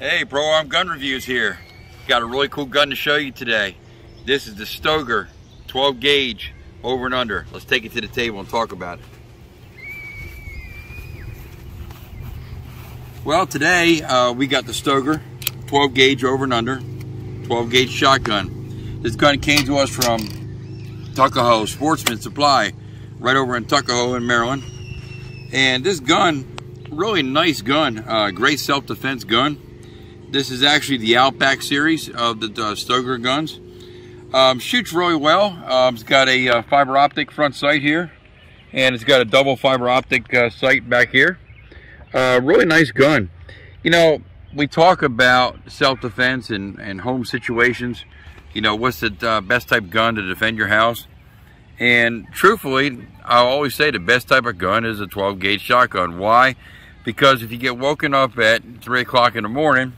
Hey, Pro Arm Gun Reviews here. Got a really cool gun to show you today. This is the Stoeger 12 gauge over and under. Let's take it to the table and talk about it. Well, today we got the Stoeger 12 gauge over and under, 12 gauge shotgun. This gun came to us from Tuckahoe Sportsman Supply, right over in Tuckahoe in Maryland. And this gun, really nice gun, great self-defense gun. This is actually the Outback series of the Stoeger guns. Shoots really well. It's got a fiber optic front sight here, and it's got a double fiber optic sight back here. Really nice gun. You know, we talk about self-defense and home situations. You know, what's the best type of gun to defend your house? And truthfully, I always say the best type of gun is a 12 gauge shotgun. Why? Because if you get woken up at 3 o'clock in the morning,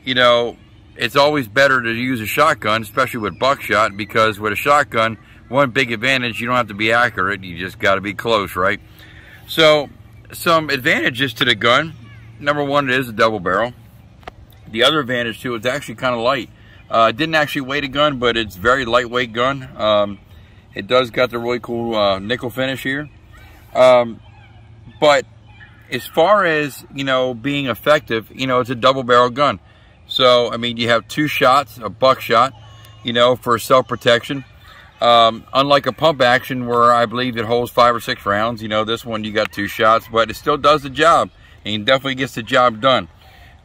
you know, it's always better to use a shotgun, especially with buckshot, because with a shotgun, one big advantage, you don't have to be accurate, you just got to be close, right? So, some advantages to the gun. Number one, it is a double barrel. The other advantage too, it's actually kind of light. It didn't actually weigh the gun, but it's very lightweight gun. It does got the really cool nickel finish here. But as far as, you know, being effective, you know, it's a double barrel gun. So, I mean, you have 2 shots, a buckshot, you know, for self-protection. Unlike a pump action where I believe it holds 5 or 6 rounds, you know, this one you got 2 shots, but it still does the job, and definitely gets the job done.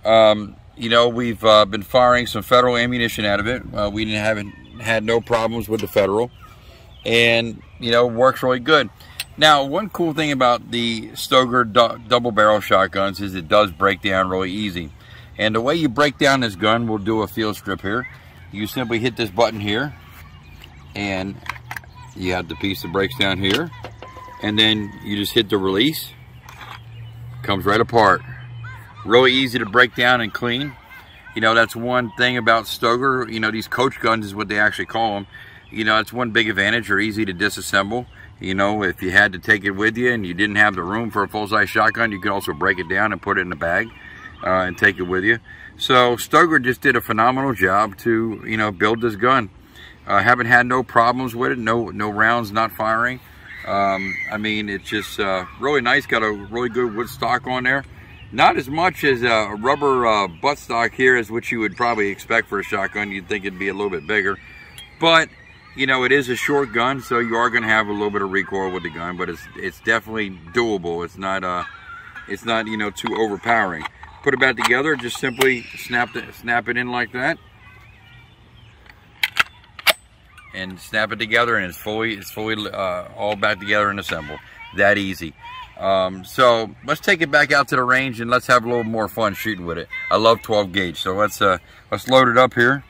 You know, we've been firing some federal ammunition out of it. We haven't had no problems with the federal, and, you know, works really good. Now, one cool thing about the Stoeger double barrel shotguns is it does break down really easy. And the way you break down this gun, we'll do a field strip here. You simply hit this button here, and you have the piece that breaks down here. And then you just hit the release. Comes right apart. Really easy to break down and clean. You know, that's one thing about Stoeger. You know, these coach guns is what they actually call them. You know, it's one big advantage. They're easy to disassemble. You know, if you had to take it with you and you didn't have the room for a full-size shotgun, you could also break it down and put it in a bag. And take it with you. So Stoeger just did a phenomenal job to, you know, build this gun. Haven't had no problems with it, no rounds not firing. I mean, it's just really nice. Got a really good wood stock on there. Not as much as a rubber butt stock here as what you would probably expect for a shotgun. You'd think it'd be a little bit bigger, but you know, it is a short gun, so you are going to have a little bit of recoil with the gun, but it's definitely doable. It's not you know, too overpowering. Put it back together, just simply snap it in like that, and snap it together, and it's fully all back together and assembled. That easy. So let's take it back out to the range and let's have a little more fun shooting with it. I love 12 gauge, so let's load it up here.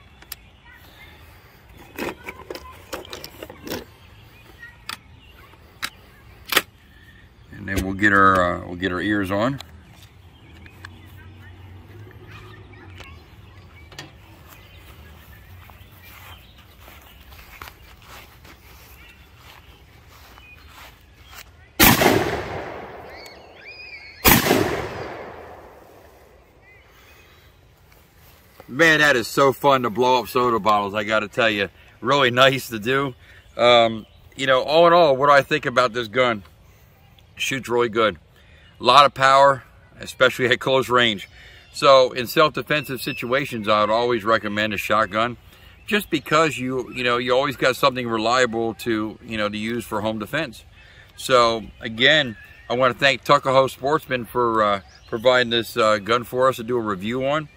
And then we'll get our ears on. Man, that is so fun to blow up soda bottles, I gotta tell you. Really nice to do. You know, all in all, what do I think about this gun? Shoots really good. A lot of power, especially at close range. So in self-defensive situations, I would always recommend a shotgun, just because you know, you always got something reliable to, you know, to use for home defense. So again, I want to thank Tuckahoe Sportsman for providing this gun for us to do a review on.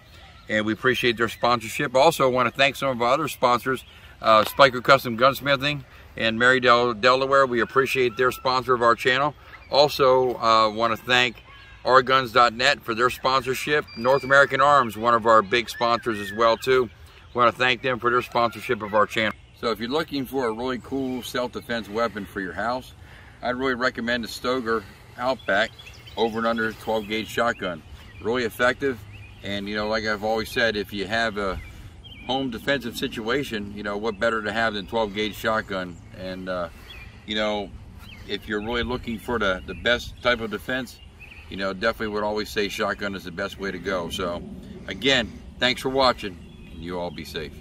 And we appreciate their sponsorship. Also, I want to thank some of our other sponsors, Spiker Custom Gunsmithing and Marydale, Delaware. We appreciate their sponsor of our channel. Also, want to thank ourguns.net for their sponsorship. North American Arms, one of our big sponsors as well too. Want to thank them for their sponsorship of our channel. So if you're looking for a really cool self-defense weapon for your house, I'd really recommend the Stoeger Outback over and under 12 gauge shotgun. Really effective. And, you know, like I've always said, if you have a home defensive situation, you know, what better to have than 12 gauge shotgun? And, you know, if you're really looking for the best type of defense, you know, definitely would always say shotgun is the best way to go. So Again, thanks for watching, and you all be safe.